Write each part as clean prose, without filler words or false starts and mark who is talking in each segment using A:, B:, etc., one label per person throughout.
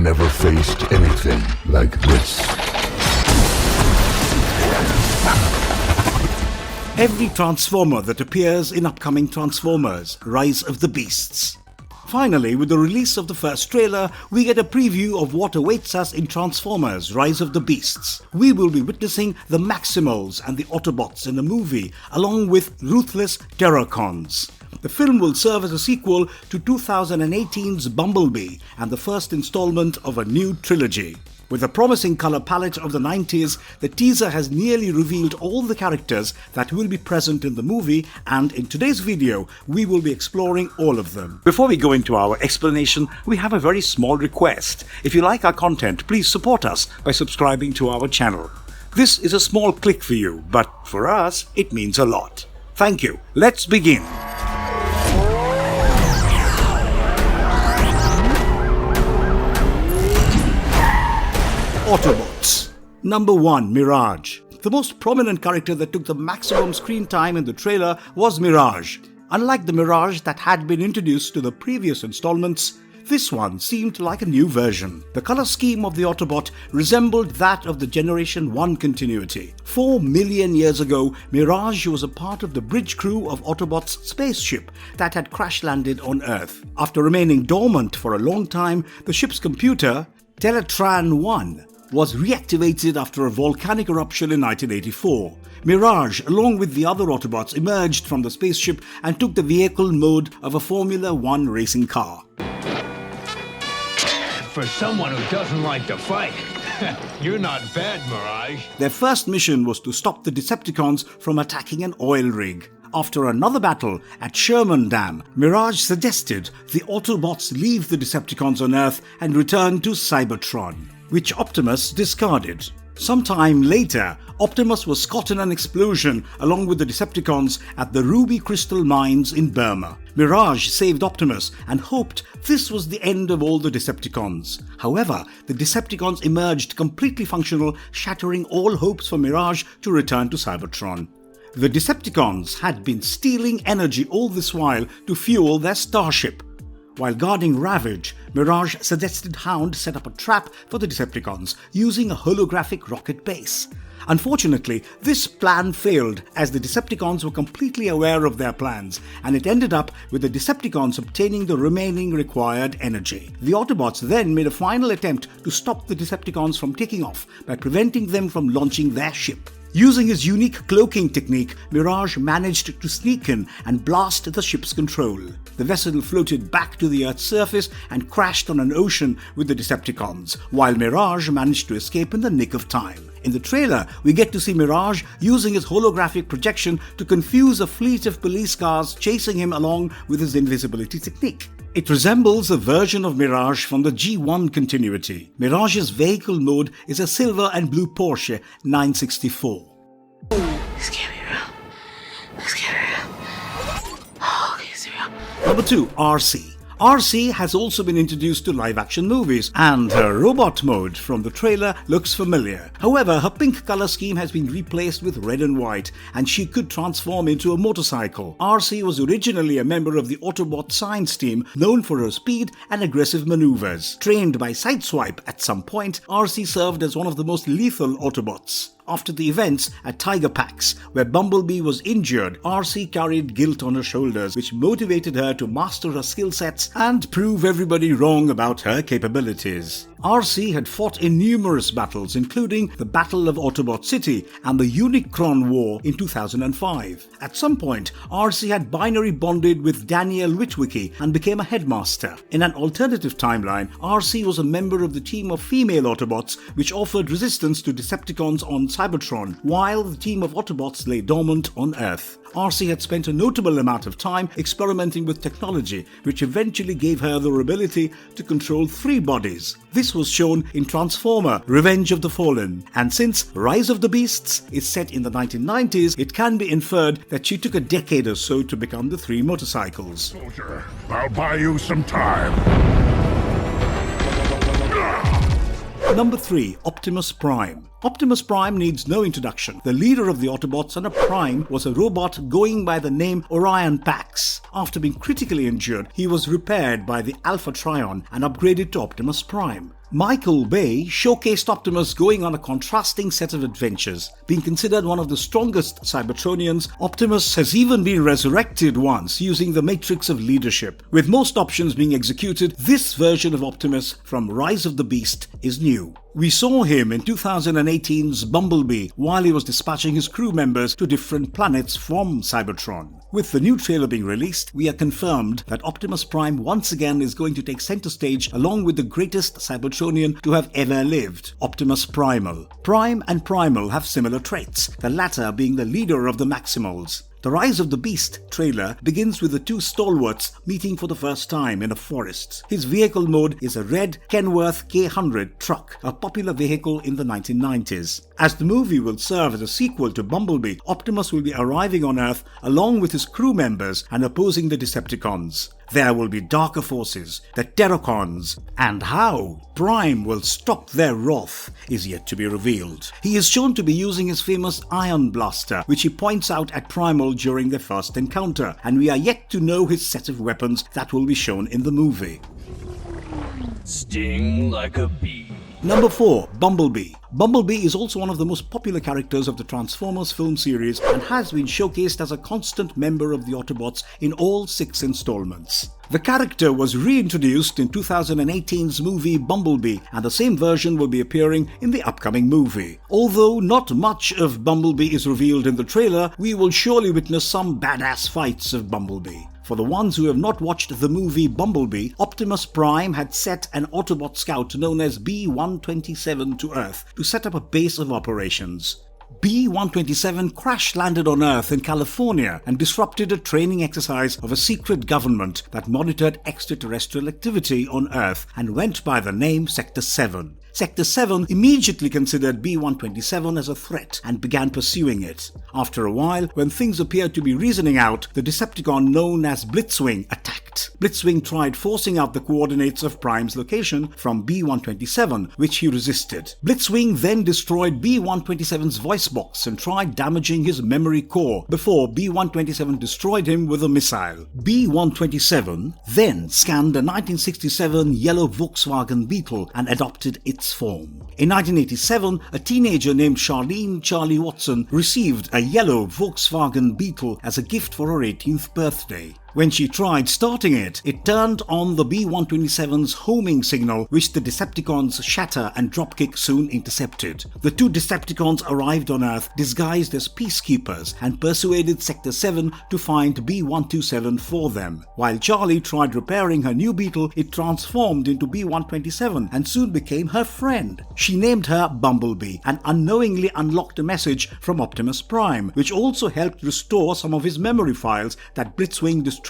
A: never faced anything like this.
B: Every Transformer that appears in upcoming Transformers: Rise of the Beasts. Finally, with the release of the first trailer, we get a preview of what awaits us in Transformers: Rise of the Beasts. We will be witnessing the Maximals and the Autobots in a movie, along with ruthless Terrorcons. The film will serve as a sequel to 2018's Bumblebee and the first installment of a new trilogy. With a promising color palette of the 90s, the teaser has nearly revealed all the characters that will be present in the movie, and in today's video, we will be exploring all of them. Before we go into our explanation, we have a very small request. If you like our content, please support us by subscribing to our channel. This is a small click for you, but for us, it means a lot. Thank you. Let's begin. Autobots. Number 1. Mirage. The most prominent character that took the maximum screen time in the trailer was Mirage. Unlike the Mirage that had been introduced to the previous installments, this one seemed like a new version. The color scheme of the Autobot resembled that of the Generation 1 continuity. 4 million years ago, Mirage was a part of the bridge crew of Autobot's spaceship that had crash-landed on Earth. After remaining dormant for a long time, the ship's computer, Teletran-1, was reactivated after a volcanic eruption in 1984. Mirage, along with the other Autobots, emerged from the spaceship and took the vehicle mode of a Formula One racing car.
C: For someone who doesn't like to fight, you're not bad, Mirage.
B: Their first mission was to stop the Decepticons from attacking an oil rig. After another battle at Sherman Dam, Mirage suggested the Autobots leave the Decepticons on Earth and return to Cybertron, which Optimus discarded. Sometime later, Optimus was caught in an explosion along with the Decepticons at the Ruby Crystal Mines in Burma. Mirage saved Optimus and hoped this was the end of all the Decepticons. However, the Decepticons emerged completely functional, shattering all hopes for Mirage to return to Cybertron. The Decepticons had been stealing energy all this while to fuel their starship. While guarding Ravage, Mirage suggested Hound set up a trap for the Decepticons using a holographic rocket base. Unfortunately, this plan failed as the Decepticons were completely aware of their plans, and it ended up with the Decepticons obtaining the remaining required energy. The Autobots then made a final attempt to stop the Decepticons from taking off by preventing them from launching their ship. Using his unique cloaking technique, Mirage managed to sneak in and blast the ship's control. The vessel floated back to the Earth's surface and crashed on an ocean with the Decepticons, while Mirage managed to escape in the nick of time. In the trailer, we get to see Mirage using his holographic projection to confuse a fleet of police cars chasing him along with his invisibility technique. It resembles a version of Mirage from the G1 continuity. Mirage's vehicle mode is a silver and blue Porsche 964.
D: This can't be real. This can't be real. Oh, okay, it's real.
B: Number 2. RC. RC has also been introduced to live-action movies, and her robot mode from the trailer looks familiar. However, her pink color scheme has been replaced with red and white, and she could transform into a motorcycle. RC was originally a member of the Autobot science team, known for her speed and aggressive maneuvers. Trained by Sideswipe at some point, RC served as one of the most lethal Autobots. After the events at Tiger Pax, where Bumblebee was injured, RC carried guilt on her shoulders, which motivated her to master her skill sets and prove everybody wrong about her capabilities. RC had fought in numerous battles, including the Battle of Autobot City and the Unicron War in 2005. At some point, RC had binary bonded with Daniel Witwicky and became a headmaster. In an alternative timeline, RC was a member of the team of female Autobots, which offered resistance to Decepticons on Cybertron, while the team of Autobots lay dormant on Earth. RC had spent a notable amount of time experimenting with technology, which eventually gave her the ability to control 3 bodies. This was shown in Transformer: Revenge of the Fallen, and since Rise of the Beasts is set in the 1990s, it can be inferred that she took a decade or so to become the 3 motorcycles.
A: Soldier, I'll buy you some time.
B: Number 3. Optimus Prime. Optimus Prime needs no introduction. The leader of the Autobots and a Prime was a robot going by the name Orion Pax. After being critically injured, he was repaired by the Alpha Trion and upgraded to Optimus Prime. Michael Bay showcased Optimus going on a contrasting set of adventures. Being considered one of the strongest Cybertronians, Optimus has even been resurrected once using the Matrix of Leadership. With most options being executed, this version of Optimus from Rise of the Beast is new. We saw him in 2018's Bumblebee while he was dispatching his crew members to different planets from Cybertron. With the new trailer being released, we are confirmed that Optimus Prime once again is going to take center stage along with the greatest Cybertronian to have ever lived, Optimus Primal. Prime and Primal have similar traits, the latter being the leader of the Maximals. The Rise of the Beast trailer begins with the two stalwarts meeting for the first time in a forest. His vehicle mode is a red Kenworth K100 truck, a popular vehicle in the 1990s. As the movie will serve as a sequel to Bumblebee, Optimus will be arriving on Earth along with his crew members and opposing the Decepticons. There will be darker forces, the Terracons, and how Prime will stop their wrath is yet to be revealed. He is shown to be using his famous Iron Blaster, which he points out at Primal during their first encounter, and we are yet to know his set of weapons that will be shown in the movie.
E: Sting like a bee.
B: Number 4. Bumblebee. Bumblebee is also one of the most popular characters of the Transformers film series and has been showcased as a constant member of the Autobots in all 6 installments. The character was reintroduced in 2018's movie Bumblebee, and the same version will be appearing in the upcoming movie. Although not much of Bumblebee is revealed in the trailer, we will surely witness some badass fights of Bumblebee. For the ones who have not watched the movie Bumblebee, Optimus Prime had set an Autobot scout known as B-127 to Earth to set up a base of operations. B-127 crash-landed on Earth in California and disrupted a training exercise of a secret government that monitored extraterrestrial activity on Earth and went by the name Sector 7. Sector 7 immediately considered B-127 as a threat and began pursuing it. After a while, when things appeared to be reasoning out, the Decepticon known as Blitzwing attacked. Blitzwing tried forcing out the coordinates of Prime's location from B-127, which he resisted. Blitzwing then destroyed B-127's voice box and tried damaging his memory core before B-127 destroyed him with a missile. B-127 then scanned a 1967 yellow Volkswagen Beetle and adopted its form. In 1987, a teenager named Charlene Charlie Watson received a yellow Volkswagen Beetle as a gift for her 18th birthday. When she tried starting it, it turned on the B-127's homing signal, which the Decepticons Shatter and Dropkick soon intercepted. The two Decepticons arrived on Earth disguised as peacekeepers and persuaded Sector 7 to find B-127 for them. While Charlie tried repairing her new Beetle, it transformed into B-127 and soon became her friend. She named her Bumblebee and unknowingly unlocked a message from Optimus Prime, which also helped restore some of his memory files that Blitzwing destroyed.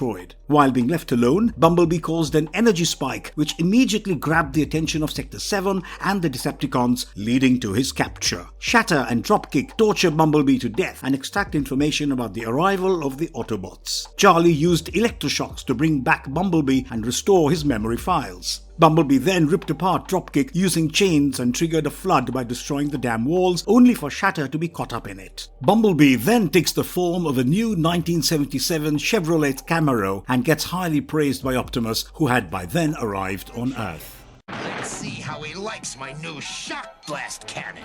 B: While being left alone, Bumblebee caused an energy spike which immediately grabbed the attention of Sector 7 and the Decepticons, leading to his capture. Shatter and Dropkick torture Bumblebee to death and extract information about the arrival of the Autobots. Charlie used electroshocks to bring back Bumblebee and restore his memory files. Bumblebee then ripped apart Dropkick using chains and triggered a flood by destroying the dam walls, only for Shatter to be caught up in it. Bumblebee then takes the form of a new 1977 Chevrolet Camaro and gets highly praised by Optimus, who had by then arrived on Earth.
F: Let's see how he likes my new shock blast cannon.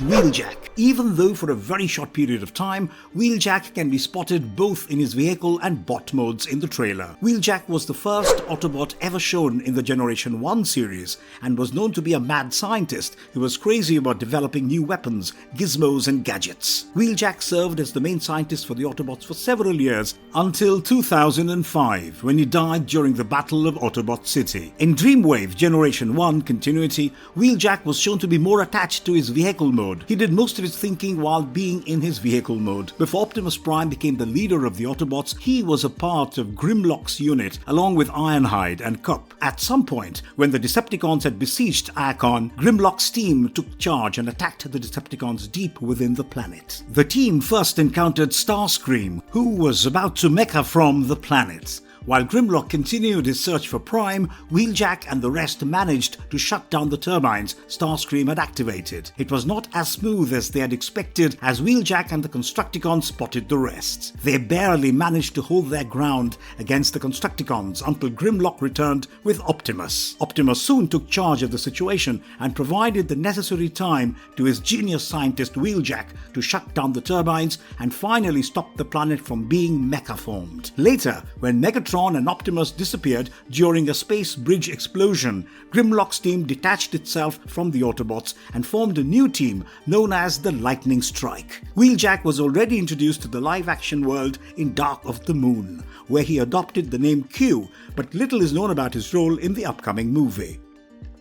B: Wheeljack. Even though for a very short period of time, Wheeljack can be spotted both in his vehicle and bot modes in the trailer. Wheeljack was the first Autobot ever shown in the Generation 1 series and was known to be a mad scientist who was crazy about developing new weapons, gizmos and gadgets. Wheeljack served as the main scientist for the Autobots for several years until 2005 when he died during the Battle of Autobot City. In Dreamwave Generation 1 continuity, Wheeljack was shown to be more attached to his vehicle mode. He did most of his thinking while being in his vehicle mode. Before Optimus Prime became the leader of the Autobots, he was a part of Grimlock's unit along with Ironhide and Kup. At some point, when the Decepticons had besieged Archon, Grimlock's team took charge and attacked the Decepticons deep within the planet. The team first encountered Starscream, who was about to mecha from the planet. While Grimlock continued his search for Prime, Wheeljack and the rest managed to shut down the turbines Starscream had activated. It was not as smooth as they had expected, as Wheeljack and the Constructicons spotted the rest. They barely managed to hold their ground against the Constructicons until Grimlock returned with Optimus. Optimus soon took charge of the situation and provided the necessary time to his genius scientist Wheeljack to shut down the turbines and finally stop the planet from being mecha-formed. Later, when Megatron and Optimus disappeared during a space bridge explosion, Grimlock's team detached itself from the Autobots and formed a new team known as the Lightning Strike. Wheeljack was already introduced to the live-action world in Dark of the Moon, where he adopted the name Q, but little is known about his role in the upcoming movie.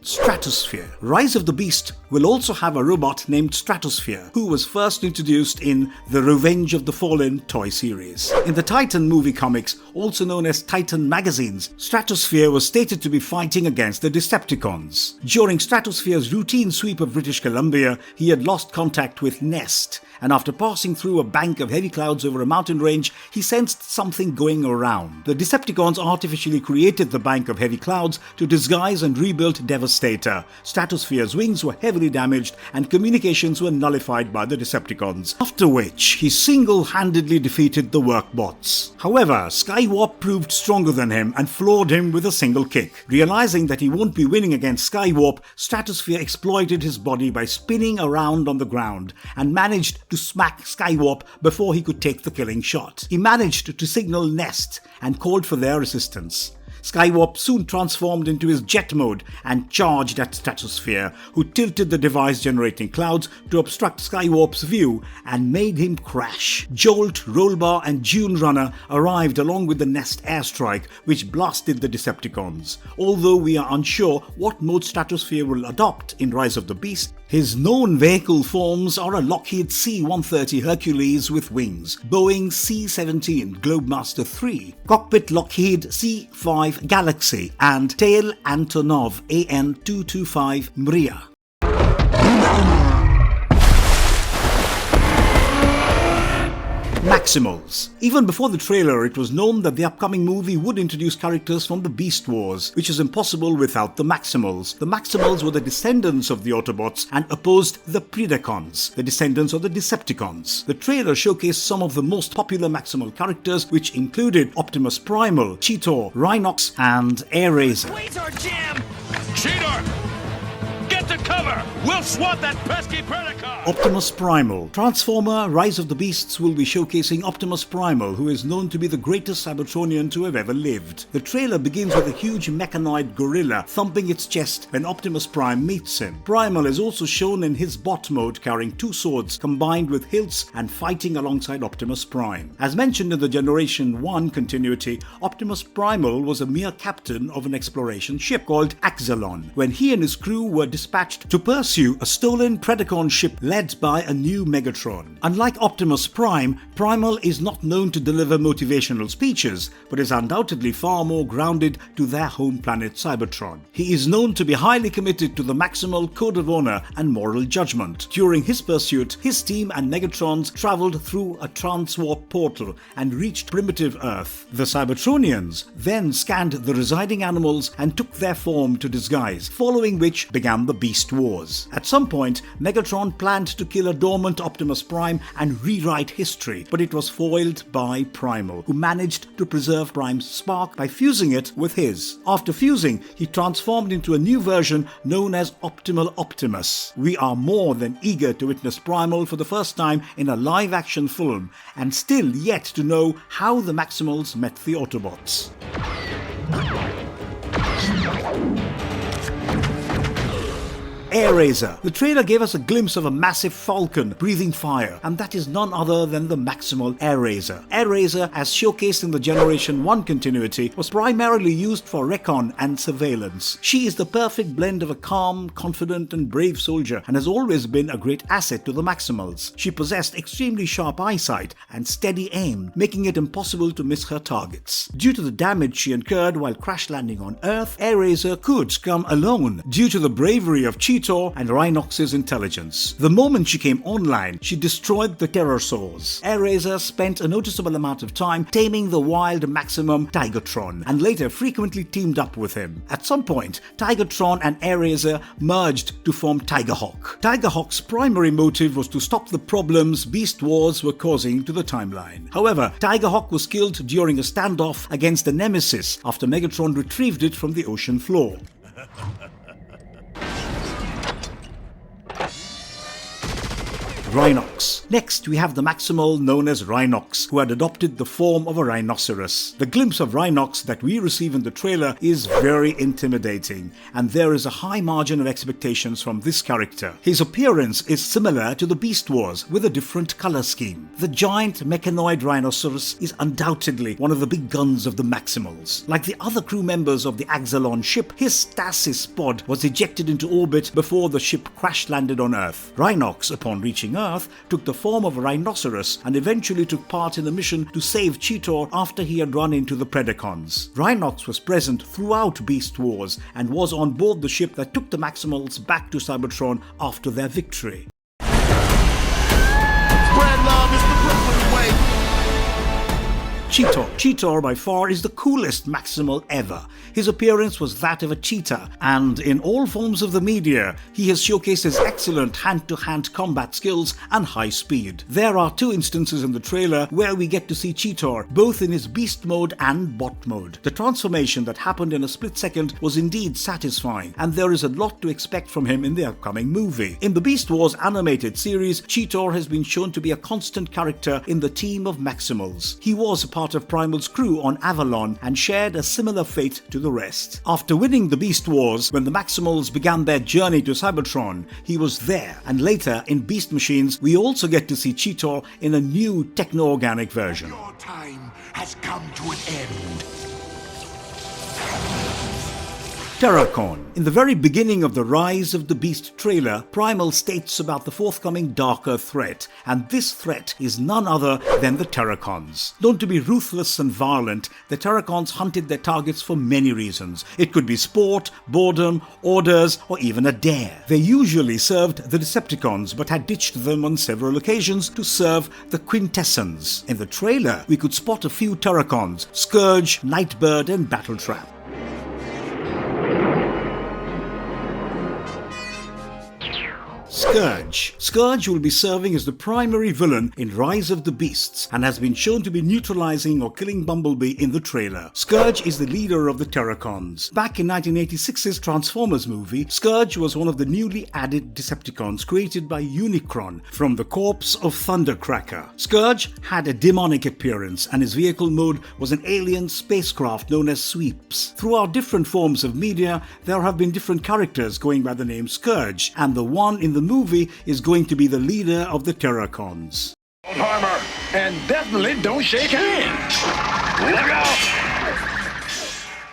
B: Stratosphere. Rise of the Beast will also have a robot named Stratosphere, who was first introduced in the Revenge of the Fallen toy series. In the Titan movie comics, also known as Titan magazines, Stratosphere was stated to be fighting against the Decepticons. During Stratosphere's routine sweep of British Columbia, he had lost contact with Nest, and after passing through a bank of heavy clouds over a mountain range, he sensed something going around. The Decepticons artificially created the bank of heavy clouds to disguise and rebuild Devastator. Stratosphere's wings were heavily damaged and communications were nullified by the Decepticons, after which he single-handedly defeated the Workbots. However, Skywarp proved stronger than him and floored him with a single kick. Realizing that he won't be winning against Skywarp, Stratosphere exploited his body by spinning around on the ground and managed to smack Skywarp before he could take the killing shot. He managed to signal Nest and called for their assistance. Skywarp soon transformed into his jet mode and charged at Stratosphere, who tilted the device-generating clouds to obstruct Skywarp's view and made him crash. Jolt, Rollbar and Dune Runner arrived along with the Nest airstrike, which blasted the Decepticons. Although we are unsure what mode Stratosphere will adopt in Rise of the Beast, his known vehicle forms are a Lockheed C-130 Hercules with wings, Boeing C-17 Globemaster III, cockpit Lockheed C-5 Galaxy, and tail Antonov AN-225 Mriya. Maximals. Even before the trailer, it was known that the upcoming movie would introduce characters from the Beast Wars, which is impossible without the Maximals. The Maximals were the descendants of the Autobots and opposed the Predacons, the descendants of the Decepticons. The trailer showcased some of the most popular Maximal characters, which included Optimus Primal, Cheetor, Rhinox, and Airazor.
F: Laser jam!
C: Cheater! Get to cover! We'll swat that pesky Predacon!
B: Optimus Primal. Transformer Rise of the Beasts will be showcasing Optimus Primal, who is known to be the greatest Cybertronian to have ever lived. The trailer begins with a huge mechanoid gorilla thumping its chest when Optimus Prime meets him. Primal is also shown in his bot mode carrying two swords combined with hilts and fighting alongside Optimus Prime. As mentioned in the Generation 1 continuity, Optimus Primal was a mere captain of an exploration ship called Axalon, when he and his crew were dispatched to pursue a stolen Predacon ship led by a new Megatron. Unlike Optimus Prime, Primal is not known to deliver motivational speeches, but is undoubtedly far more grounded to their home planet Cybertron. He is known to be highly committed to the Maximal Code of Honor and moral judgment. During his pursuit, his team and Megatrons traveled through a transwarp portal and reached primitive Earth. The Cybertronians then scanned the residing animals and took their form to disguise, following which began the Beast Wars. At some point, Megatron planned to kill a dormant Optimus Prime and rewrite history, but it was foiled by Primal, who managed to preserve Prime's spark by fusing it with his. After fusing, he transformed into a new version known as Optimal Optimus. We are more than eager to witness Primal for the first time in a live-action film, and still yet to know how the Maximals met the Autobots. Airazor. The trailer gave us a glimpse of a massive falcon breathing fire, and that is none other than the Maximal Airazor. Airazor, as showcased in the Generation 1 continuity, was primarily used for recon and surveillance. She is the perfect blend of a calm, confident and brave soldier and has always been a great asset to the Maximals. She possessed extremely sharp eyesight and steady aim, making it impossible to miss her targets. Due to the damage she incurred while crash landing on Earth, Airazor could come alone. Due to the bravery of Cheetor, Cheetor and Rhinox's intelligence. The moment she came online, she destroyed the Terrorsaurs. Airazor spent a noticeable amount of time taming the wild Maximum Tigatron, and later frequently teamed up with him. At some point, Tigatron and Airazor merged to form Tigerhawk. Tigerhawk's primary motive was to stop the problems Beast Wars were causing to the timeline. However, Tigerhawk was killed during a standoff against the Nemesis after Megatron retrieved it from the ocean floor. Rhinox. Next, we have the Maximal known as Rhinox, who had adopted the form of a rhinoceros. The glimpse of Rhinox that we receive in the trailer is very intimidating, and there is a high margin of expectations from this character. His appearance is similar to the Beast Wars, with a different color scheme. The giant mechanoid rhinoceros is undoubtedly one of the big guns of the Maximals. Like the other crew members of the Axalon ship, his stasis pod was ejected into orbit before the ship crash-landed on Earth. Rhinox, upon reaching Earth, took the form of a rhinoceros and eventually took part in a mission to save Cheetor after he had run into the Predacons. Rhinox was present throughout Beast Wars and was on board the ship that took the Maximals back to Cybertron after their victory.
F: Spread love is the Brooklyn way.
B: Cheetor. Cheetor by far is the coolest Maximal ever. His appearance was that of a cheetah, and in all forms of the media, he has showcased his excellent hand-to-hand combat skills and high speed. There are two instances in the trailer where we get to see Cheetor, both in his beast mode and bot mode. The transformation that happened in a split second was indeed satisfying, and there is a lot to expect from him in the upcoming movie. In the Beast Wars animated series, Cheetor has been shown to be a constant character in the team of Maximals. He was a part of Primal's crew on Avalon and shared a similar fate to the rest. After winning the Beast Wars, when the Maximals began their journey to Cybertron, he was there, and later in Beast Machines, we also get to see Cheetor in a new techno-organic version.
F: Your time has come to an end.
B: Terracon. In the very beginning of the Rise of the Beast trailer, Primal states about the forthcoming darker threat, and this threat is none other than the Terracons. Known to be ruthless and violent, the Terracons hunted their targets for many reasons. It could be sport, boredom, orders, or even a dare. They usually served the Decepticons, but had ditched them on several occasions to serve the Quintessons. In the trailer, we could spot a few Terracons: Scourge, Nightbird, and Battletrap. Scourge. Scourge will be serving as the primary villain in Rise of the Beasts and has been shown to be neutralizing or killing Bumblebee in the trailer. Scourge is the leader of the Terracons. Back in 1986's Transformers movie, Scourge was one of the newly added Decepticons created by Unicron from the corpse of Thundercracker. Scourge had a demonic appearance, and his vehicle mode was an alien spacecraft known as Sweeps. Throughout different forms of media, there have been different characters going by the name Scourge, and the one in the movie is going to be the leader of the Terracons.
C: Don't harm her, and definitely don't shake hands. Look out!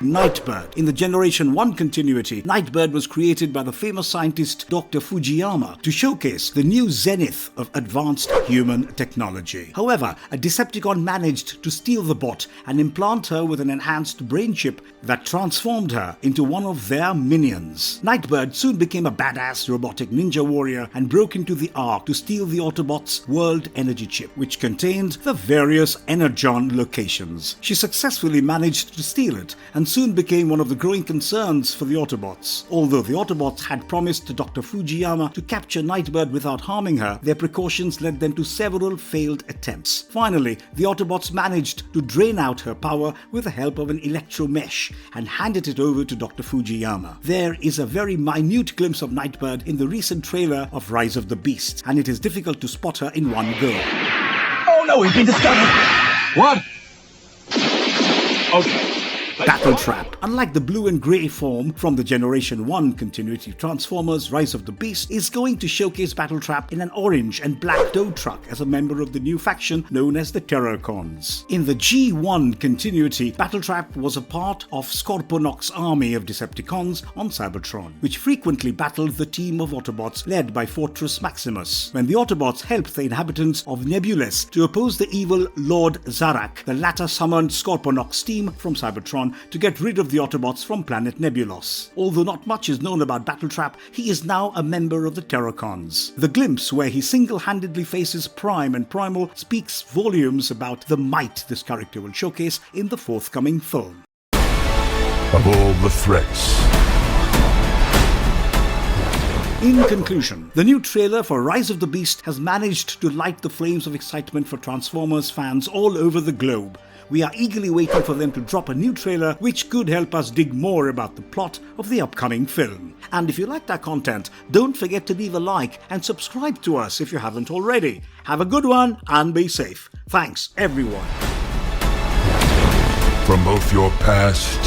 B: Nightbird. In the Generation 1 continuity, Nightbird was created by the famous scientist Dr. Fujiyama to showcase the new zenith of advanced human technology. However, a Decepticon managed to steal the bot and implant her with an enhanced brain chip that transformed her into one of their minions. Nightbird soon became a badass robotic ninja warrior and broke into the Ark to steal the Autobots' world energy chip, which contained the various Energon locations. She successfully managed to steal it and soon became one of the growing concerns for the Autobots. Although the Autobots had promised Dr. Fujiyama to capture Nightbird without harming her, their precautions led them to several failed attempts. Finally, the Autobots managed to drain out her power with the help of an electro mesh and handed it over to Dr. Fujiyama. There is a very minute glimpse of Nightbird in the recent trailer of Rise of the Beast, and it is difficult to spot her in one go.
E: Oh no, we've been discovered! What? Okay.
B: Battletrap. Unlike the blue and grey form from the Generation 1 continuity, Transformers Rise of the Beast is going to showcase Battletrap in an orange and black tow truck as a member of the new faction known as the Terracons. In the G1 continuity, Battletrap was a part of Scorponok's army of Decepticons on Cybertron, which frequently battled the team of Autobots led by Fortress Maximus. When the Autobots helped the inhabitants of Nebulous to oppose the evil Lord Zarak, the latter summoned Scorponok's team from Cybertron Decepticon to get rid of the Autobots from planet Nebulos. Although not much is known about Battletrap, he is now a member of the Terracons. The glimpse where he single-handedly faces Prime and Primal speaks volumes about the might this character will showcase in the forthcoming film.
A: Of all the threats,
B: In conclusion, the new trailer for Rise of the Beast has managed to light the flames of excitement for Transformers fans all over the globe. We are eagerly waiting for them to drop a new trailer which could help us dig more about the plot of the upcoming film. And if you liked our content, don't forget to leave a like and subscribe to us if you haven't already. Have a good one and be safe. Thanks, everyone.
A: from both your past